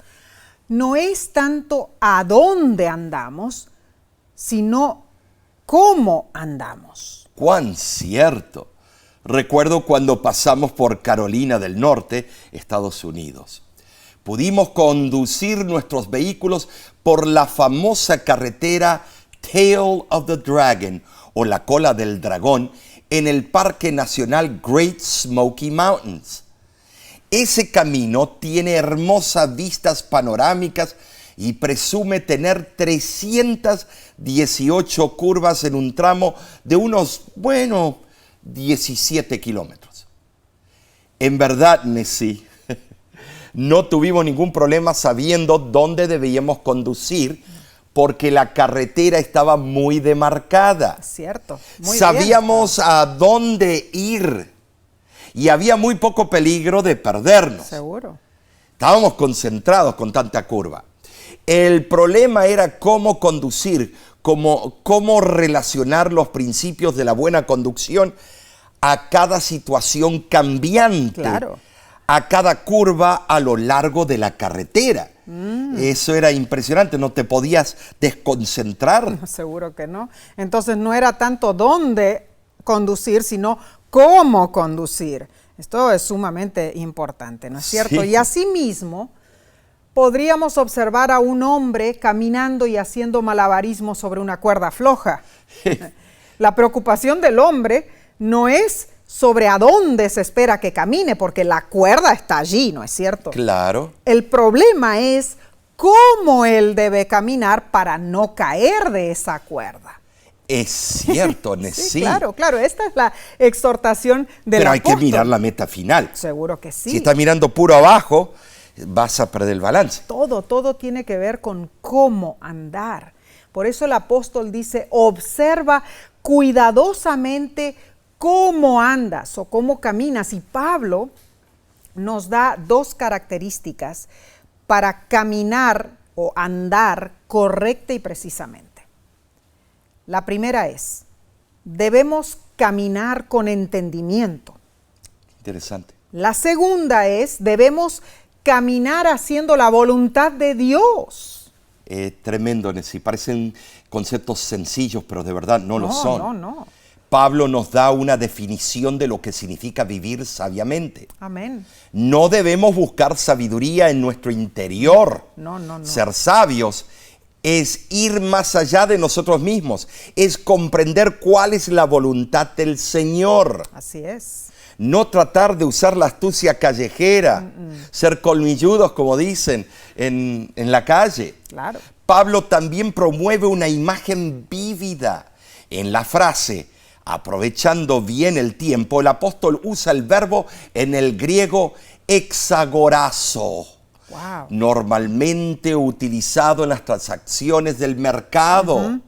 no es tanto a dónde andamos, sino cómo andamos. ¡Cuán cierto! Recuerdo cuando pasamos por Carolina del Norte, Estados Unidos. Pudimos conducir nuestros vehículos por la famosa carretera Tail of the Dragon, o la cola del dragón, en el Parque Nacional Great Smoky Mountains. Ese camino tiene hermosas vistas panorámicas y presume tener 318 curvas en un tramo de unos, 17 kilómetros. En verdad, Nessie, no tuvimos ningún problema sabiendo dónde debíamos conducir porque la carretera estaba muy demarcada. Cierto. Muy Sabíamos bien. a dónde ir y había muy poco peligro de perdernos. Seguro. Estábamos concentrados con tanta curva. El problema era cómo conducir, cómo relacionar los principios de la buena conducción a cada situación cambiante, Claro. a cada curva a lo largo de la carretera. Eso era impresionante, no te podías desconcentrar. Seguro que no. Entonces no era tanto dónde conducir, sino cómo conducir. Esto es sumamente importante, ¿no es cierto? Sí. Y asimismo, podríamos observar a un hombre caminando y haciendo malabarismo sobre una cuerda floja. La preocupación del hombre no es sobre a dónde se espera que camine, porque la cuerda está allí, ¿no es cierto? Claro. El problema es cómo él debe caminar para no caer de esa cuerda. Es cierto, Nessie. Sí, claro, claro. Esta es la exhortación del Pero hay que apóstol. mirar la meta final. Seguro que sí. Si estás mirando puro abajo, vas a perder el balance. Todo tiene que ver con cómo andar. Por eso el apóstol dice, observa cuidadosamente cómo andas o cómo caminas. Y Pablo nos da dos características para caminar o andar correcta y precisamente. La primera es, debemos caminar con entendimiento. Interesante. La segunda es, debemos caminar haciendo la voluntad de Dios. Tremendo, Nessie. Parecen conceptos sencillos, pero de verdad no lo son. No. Pablo nos da una definición de lo que significa vivir sabiamente. Amén. No debemos buscar sabiduría en nuestro interior. No. Ser sabios es ir más allá de nosotros mismos, es comprender cuál es la voluntad del Señor. Así es. No tratar de usar la astucia callejera, ser colmilludos, como dicen en la calle. Claro. Pablo también promueve una imagen vívida. En la frase, aprovechando bien el tiempo, el apóstol usa el verbo en el griego exagorazo. Wow. Normalmente utilizado en las transacciones del mercado.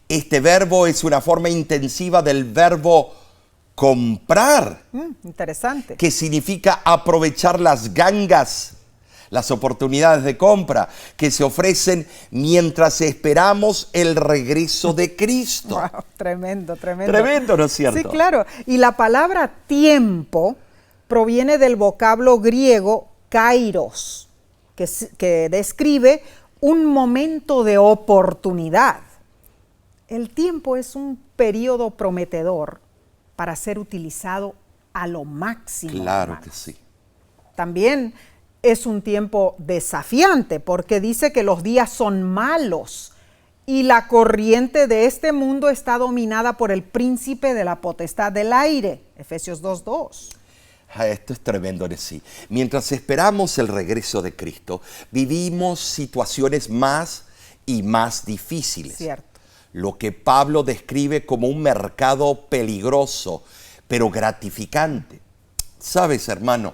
Este verbo es una forma intensiva del verbo comprar, Interesante. que significa aprovechar las gangas, las oportunidades de compra que se ofrecen mientras esperamos el regreso de Cristo. Wow, tremendo. Tremendo, ¿no es cierto? Sí, claro. Y la palabra tiempo proviene del vocablo griego kairos, que describe un momento de oportunidad. El tiempo es un periodo prometedor para ser utilizado a lo máximo. Claro hermanos. que sí. También es un tiempo desafiante porque dice que los días son malos y la corriente de este mundo está dominada por el príncipe de la potestad del aire. Efesios 2:2. Esto es tremendo, sí. Mientras esperamos el regreso de Cristo, vivimos situaciones más y más difíciles. Cierto. Lo que Pablo describe como un mercado peligroso, pero gratificante. Sabes, hermano,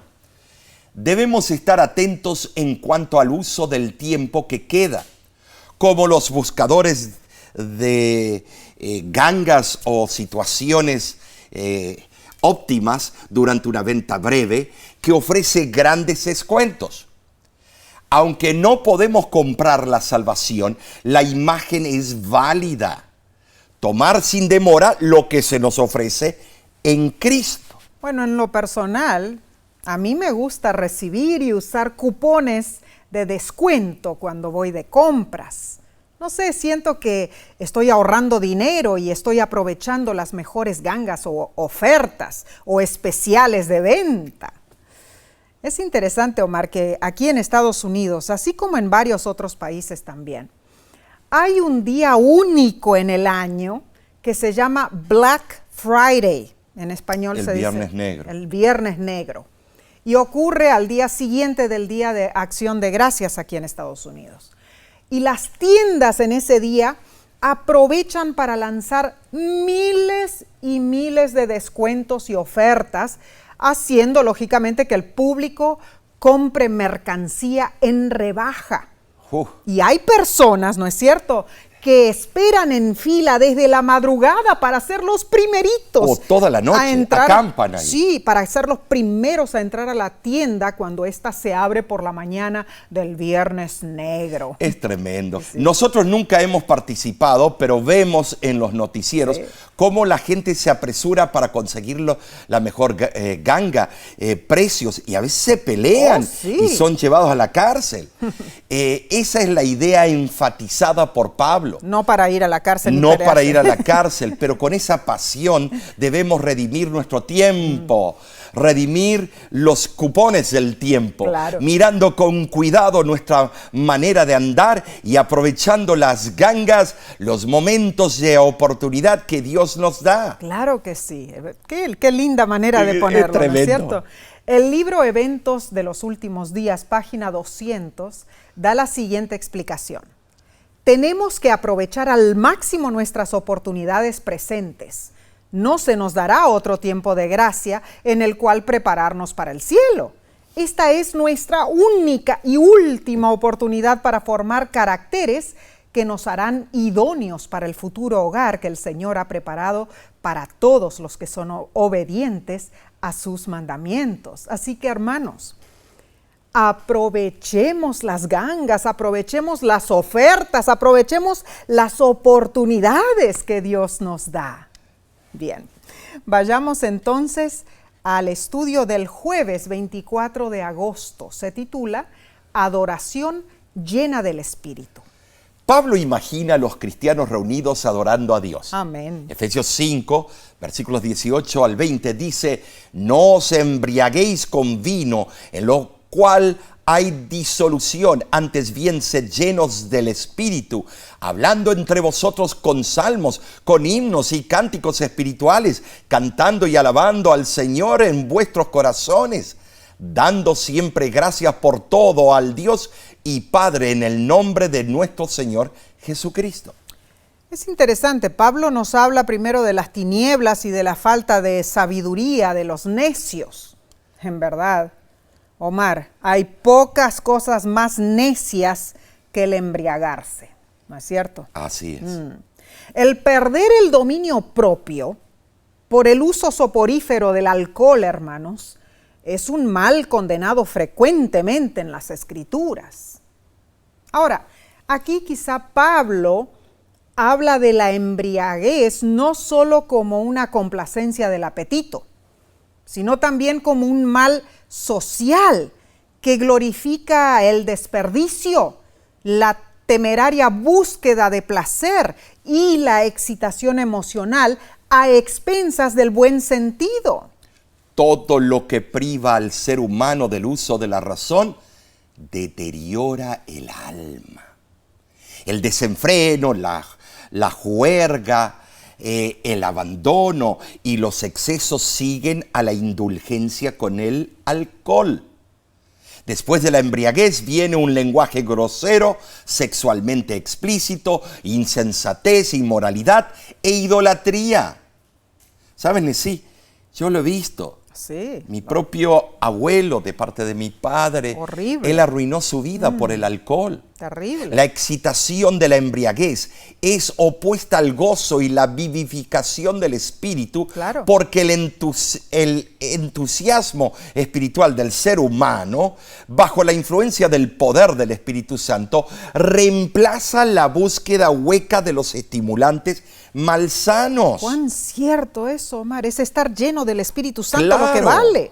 debemos estar atentos en cuanto al uso del tiempo que queda, como los buscadores de gangas o situaciones óptimas durante una venta breve que ofrece grandes descuentos. Aunque no podemos comprar la salvación, la imagen es válida. Tomar sin demora lo que se nos ofrece en Cristo. Bueno, en lo personal, a mí me gusta recibir y usar cupones de descuento cuando voy de compras. No sé, siento que estoy ahorrando dinero y estoy aprovechando las mejores gangas o ofertas o especiales de venta. Es interesante, Omar, que aquí en Estados Unidos, así como en varios otros países también, hay un día único en el año que se llama Black Friday. En español se dice Viernes Negro. el Viernes Negro. Y ocurre al día siguiente del Día de Acción de Gracias aquí en Estados Unidos. Y las tiendas en ese día aprovechan para lanzar miles y miles de descuentos y ofertas, haciendo lógicamente que el público compre mercancía en rebaja. Y hay personas, ¿no es cierto?, que esperan en fila desde la madrugada para ser los primeritos. O toda la noche, acampan ahí. Sí, para ser los primeros a entrar a la tienda cuando ésta se abre por la mañana del Viernes Negro. Es tremendo. Sí. Nosotros nunca hemos participado, pero vemos en los noticieros cómo la gente se apresura para conseguir la mejor ganga, precios, y a veces se pelean y son llevados a la cárcel. Esa es la idea enfatizada por Pablo. No para ir a la cárcel. No para ir a la cárcel, pero con esa pasión debemos redimir nuestro tiempo, redimir los cupones del tiempo, mirando con cuidado nuestra manera de andar y aprovechando las gangas, los momentos de oportunidad que Dios nos da. Claro que sí. Qué linda manera de ponerlo, ¿no es cierto? El libro Eventos de los Últimos Días, página 200, da la siguiente explicación. Tenemos que aprovechar al máximo nuestras oportunidades presentes. No se nos dará otro tiempo de gracia en el cual prepararnos para el cielo. Esta es nuestra única y última oportunidad para formar caracteres que nos harán idóneos para el futuro hogar que el Señor ha preparado para todos los que son obedientes a sus mandamientos. Así que, hermanos, aprovechemos las gangas, aprovechemos las ofertas, aprovechemos las oportunidades que Dios nos da. Bien, vayamos entonces al estudio del jueves 24 de agosto. Se titula Adoración llena del Espíritu. Pablo imagina a los cristianos reunidos adorando a Dios. Amén. Efesios 5, versículos 18 al 20 dice: no os embriaguéis con vino, en lo cual hay disolución, antes bien sed llenos del Espíritu, hablando entre vosotros con salmos, con himnos y cánticos espirituales, cantando y alabando al Señor en vuestros corazones, dando siempre gracias por todo al Dios y Padre en el nombre de nuestro Señor Jesucristo. Es interesante, Pablo nos habla primero de las tinieblas y de la falta de sabiduría de los necios. En verdad, Omar, hay pocas cosas más necias que el embriagarse, ¿no es cierto? Así es. El perder el dominio propio por el uso soporífero del alcohol, hermanos, es un mal condenado frecuentemente en las Escrituras. Ahora, aquí quizá Pablo habla de la embriaguez no solo como una complacencia del apetito, sino también como un mal social que glorifica el desperdicio, la temeraria búsqueda de placer y la excitación emocional a expensas del buen sentido. Todo lo que priva al ser humano del uso de la razón deteriora el alma. El desenfreno, la juerga, el abandono y los excesos siguen a la indulgencia con el alcohol. Después de la embriaguez viene un lenguaje grosero, sexualmente explícito, insensatez, inmoralidad e idolatría. ¿Saben? Sí, yo lo he visto. Sí. Mi propio abuelo, de parte de mi padre, horrible. Él arruinó su vida por el alcohol. Terrible. La excitación de la embriaguez es opuesta al gozo y la vivificación del espíritu, porque el entusiasmo espiritual del ser humano, bajo la influencia del poder del Espíritu Santo, reemplaza la búsqueda hueca de los estimulantes malsanos. Cuán cierto eso, Omar, es estar lleno del Espíritu Santo lo que vale.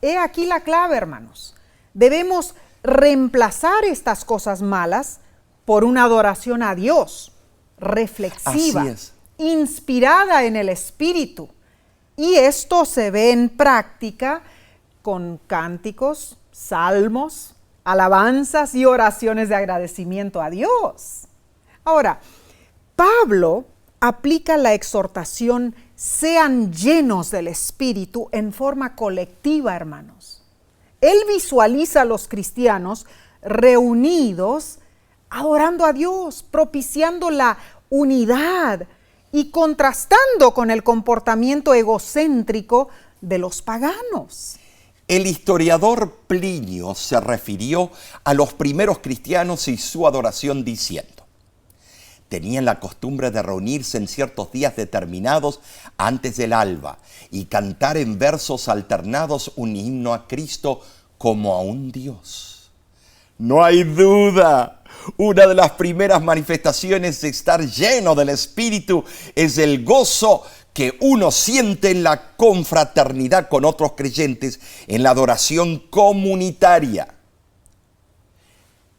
He aquí la clave, hermanos. Debemos reemplazar estas cosas malas por una adoración a Dios, reflexiva, inspirada en el Espíritu. Y esto se ve en práctica con cánticos, salmos, alabanzas y oraciones de agradecimiento a Dios. Ahora, Pablo aplica la exhortación sean llenos del Espíritu en forma colectiva, hermanos. Él visualiza a los cristianos reunidos adorando a Dios, propiciando la unidad y contrastando con el comportamiento egocéntrico de los paganos. El historiador Plinio se refirió a los primeros cristianos y su adoración diciendo: tenían la costumbre de reunirse en ciertos días determinados antes del alba y cantar en versos alternados un himno a Cristo como a un Dios. No hay duda, una de las primeras manifestaciones de estar lleno del Espíritu es el gozo que uno siente en la confraternidad con otros creyentes, en la adoración comunitaria.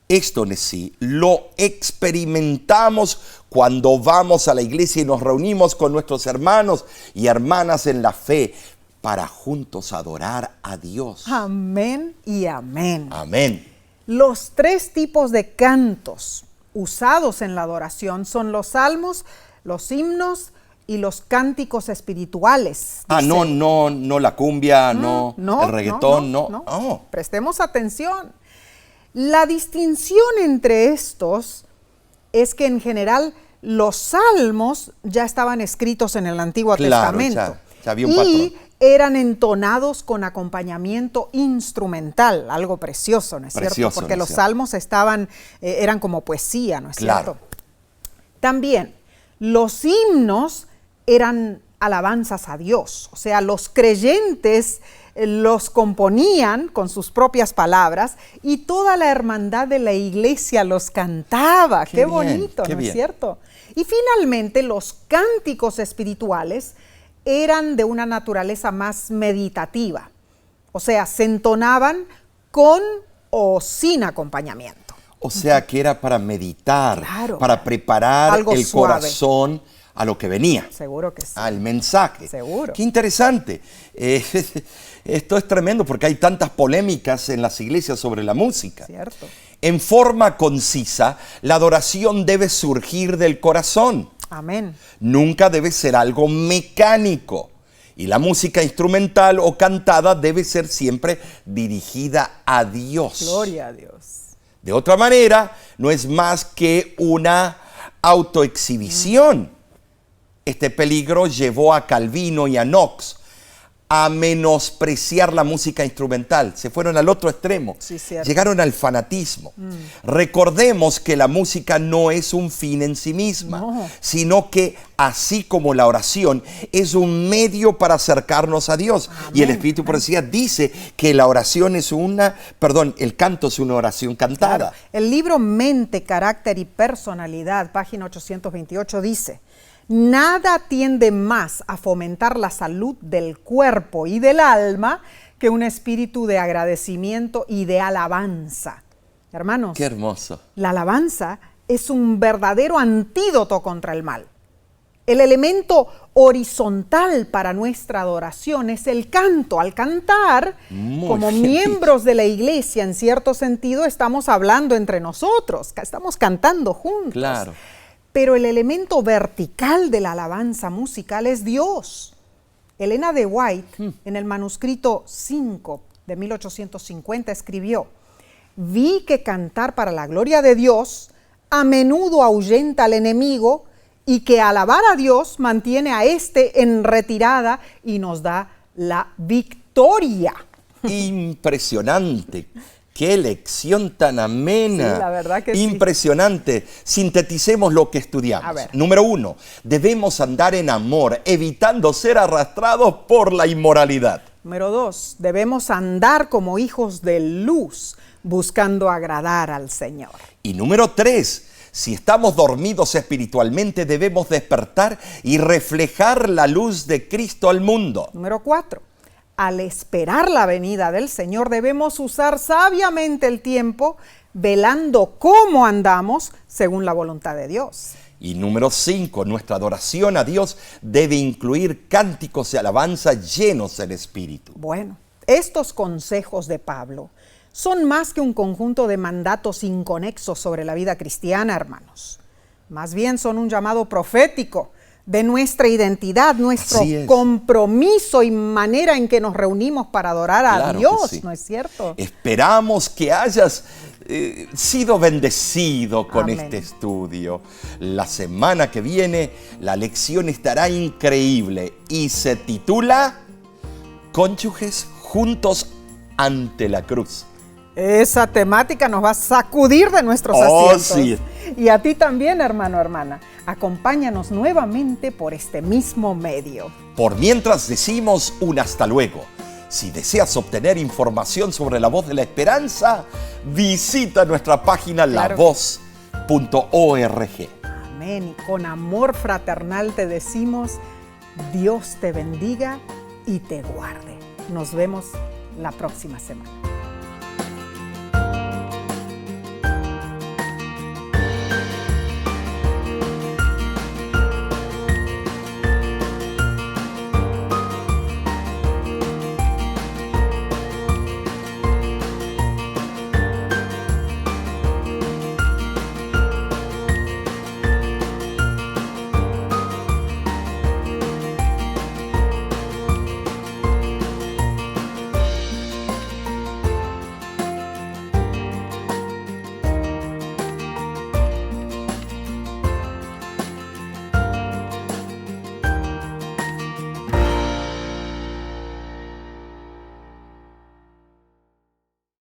Esto en sí lo experimentamos cuando vamos a la iglesia y nos reunimos con nuestros hermanos y hermanas en la fe para juntos adorar a Dios. Amén y amén. Amén. Los 3 tipos de cantos usados en la adoración son los salmos, los himnos y los cánticos espirituales. No la cumbia, no el reggaetón, no. Oh. Prestemos atención. La distinción entre estos es que en general los salmos ya estaban escritos en el Antiguo Testamento. Ya había un patrón. Y eran entonados con acompañamiento instrumental, algo precioso, ¿no es cierto? Porque los salmos eran como poesía, ¿no es cierto? También los himnos eran alabanzas a Dios, o sea, los creyentes los componían con sus propias palabras y toda la hermandad de la iglesia los cantaba. Qué bonito, ¿no es cierto? Y finalmente los cánticos espirituales eran de una naturaleza más meditativa, o sea, se entonaban con o sin acompañamiento. O sea, que era para meditar, para preparar algo el suave. Corazón a lo que venía. Seguro que sí. Al mensaje. Seguro. Qué interesante. Esto es tremendo porque hay tantas polémicas en las iglesias sobre la música. Cierto. En forma concisa, la adoración debe surgir del corazón. Amén. Nunca debe ser algo mecánico. Y la música instrumental o cantada debe ser siempre dirigida a Dios. Gloria a Dios. De otra manera, no es más que una autoexhibición. Este peligro llevó a Calvino y a Knox a menospreciar la música instrumental. Se fueron al otro extremo. Sí, cierto. Llegaron al fanatismo. Recordemos que la música no es un fin en sí misma, sino que, así como la oración, es un medio para acercarnos a Dios. Amén. Y el Espíritu Profecía dice que la oración es el canto es una oración cantada. Claro. El libro Mente, Carácter y Personalidad, página 828, dice: nada tiende más a fomentar la salud del cuerpo y del alma que un espíritu de agradecimiento y de alabanza. Hermanos, qué hermoso. La alabanza es un verdadero antídoto contra el mal. El elemento horizontal para nuestra adoración es el canto. Al cantar, como miembros de la iglesia, en cierto sentido, estamos hablando entre nosotros, estamos cantando juntos. Claro. Pero el elemento vertical de la alabanza musical es Dios. Elena de White, en el manuscrito 5 de 1850, escribió: vi que cantar para la gloria de Dios a menudo ahuyenta al enemigo y que alabar a Dios mantiene a éste en retirada y nos da la victoria. Impresionante. ¡Qué lección tan amena! Sí, la verdad que impresionante. Sí. Sinteticemos lo que estudiamos. A ver. Número 1, debemos andar en amor, evitando ser arrastrados por la inmoralidad. Número 2, debemos andar como hijos de luz, buscando agradar al Señor. Y número 3, si estamos dormidos espiritualmente, debemos despertar y reflejar la luz de Cristo al mundo. Número 4, al esperar la venida del Señor, debemos usar sabiamente el tiempo, velando cómo andamos según la voluntad de Dios. Y número 5, nuestra adoración a Dios debe incluir cánticos de alabanza llenos del Espíritu. Bueno, estos consejos de Pablo son más que un conjunto de mandatos inconexos sobre la vida cristiana, hermanos. Más bien son un llamado profético de nuestra identidad, nuestro Así es. compromiso y manera en que nos reunimos para adorar a Claro que Dios, sí. ¿no es cierto? Esperamos que hayas sido bendecido con Amén. este estudio. La semana que viene la lección estará increíble y se titula Cónyuges juntos ante la cruz. Esa temática nos va a sacudir de nuestros Oh, asientos. sí. Y a ti también, hermano, hermana. Acompáñanos nuevamente por este mismo medio. Por mientras decimos un hasta luego. Si deseas obtener información sobre la voz de la esperanza, visita nuestra página Claro. lavoz.org. Amén. Y con amor fraternal te decimos, Dios te bendiga y te guarde. Nos vemos la próxima semana.